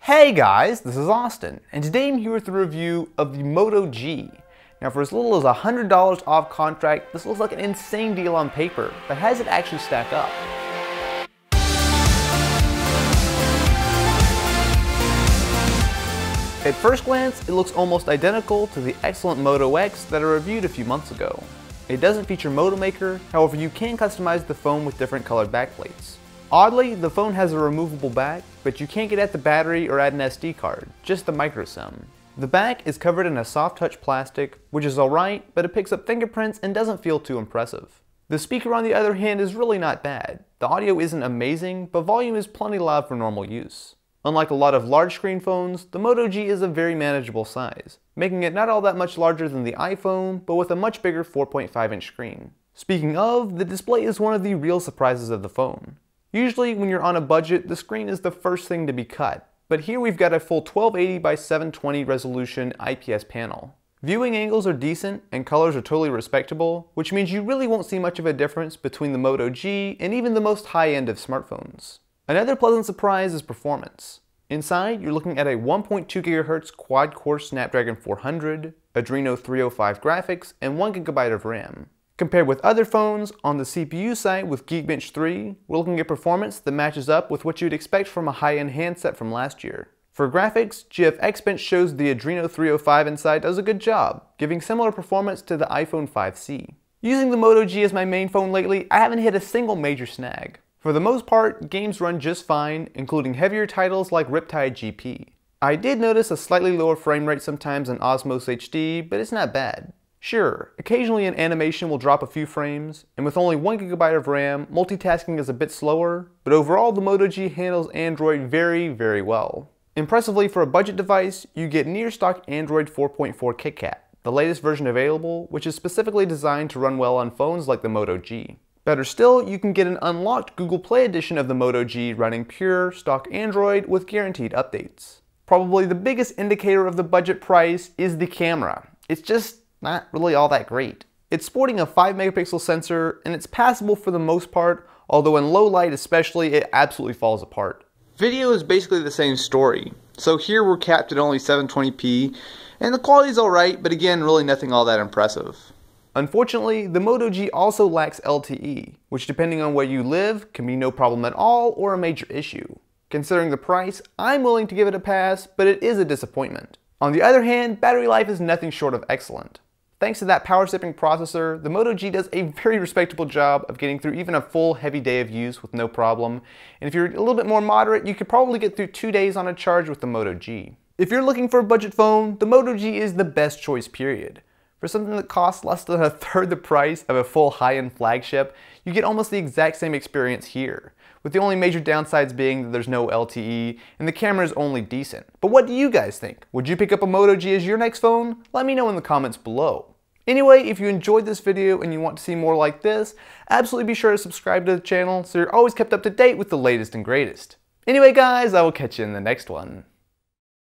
Hey guys, this is Austin, and today I'm here with a review of the Moto G. Now for as little as $100 off contract, this looks like an insane deal on paper, but how does it actually stack up? At first glance, it looks almost identical to the excellent Moto X that I reviewed a few months ago. It doesn't feature Moto Maker, however you can customize the phone with different colored backplates. Oddly, the phone has a removable back, but you can't get at the battery or add an SD card, just the micro SIM. The back is covered in a soft touch plastic, which is alright, but it picks up fingerprints and doesn't feel too impressive. The speaker on the other hand is really not bad. The audio isn't amazing, but volume is plenty loud for normal use. Unlike a lot of large screen phones, the Moto G is a very manageable size, making it not all that much larger than the iPhone, but with a much bigger 4.5-inch screen. Speaking of, the display is one of the real surprises of the phone. Usually when you're on a budget, the screen is the first thing to be cut, but here we've got a full 1280 by 720 resolution IPS panel. Viewing angles are decent and colors are totally respectable, which means you really won't see much of a difference between the Moto G and even the most high-end of smartphones. Another pleasant surprise is performance. Inside, you're looking at a 1.2 GHz quad-core Snapdragon 400, Adreno 305 graphics, and 1 GB of RAM. Compared with other phones, on the CPU side with Geekbench 3, we're looking at performance that matches up with what you'd expect from a high-end handset from last year. For graphics, GFXbench shows the Adreno 305 inside does a good job, giving similar performance to the iPhone 5C. Using the Moto G as my main phone lately, I haven't hit a single major snag. For the most part, games run just fine, including heavier titles like Riptide GP. I did notice a slightly lower frame rate sometimes in Osmos HD, but it's not bad. Sure, occasionally an animation will drop a few frames, and with only 1 GB of RAM, multitasking is a bit slower, but overall the Moto G handles Android very well. Impressively, for a budget device, you get near stock Android 4.4 KitKat, the latest version available, which is specifically designed to run well on phones like the Moto G. Better still, you can get an unlocked Google Play edition of the Moto G running pure, stock Android with guaranteed updates. Probably the biggest indicator of the budget price is the camera. It's just not really all that great. It's sporting a 5 megapixel sensor and it's passable for the most part, although in low light especially it absolutely falls apart. Video is basically the same story. So here we're capped at only 720p and the quality is alright, but again really nothing all that impressive. Unfortunately, the Moto G also lacks LTE, which depending on where you live can be no problem at all or a major issue. Considering the price, I'm willing to give it a pass, but it is a disappointment. On the other hand, battery life is nothing short of excellent. Thanks to that power-sipping processor, the Moto G does a very respectable job of getting through even a full heavy day of use with no problem, and if you're a little bit more moderate, you could probably get through 2 days on a charge with the Moto G. If you're looking for a budget phone, the Moto G is the best choice, period. For something that costs less than a third the price of a full high-end flagship, you get almost the exact same experience here, with the only major downsides being that there's no LTE and the camera is only decent. But what do you guys think? Would you pick up a Moto G as your next phone? Let me know in the comments below. Anyway, if you enjoyed this video and you want to see more like this, absolutely be sure to subscribe to the channel so you're always kept up to date with the latest and greatest. Anyway guys, I will catch you in the next one.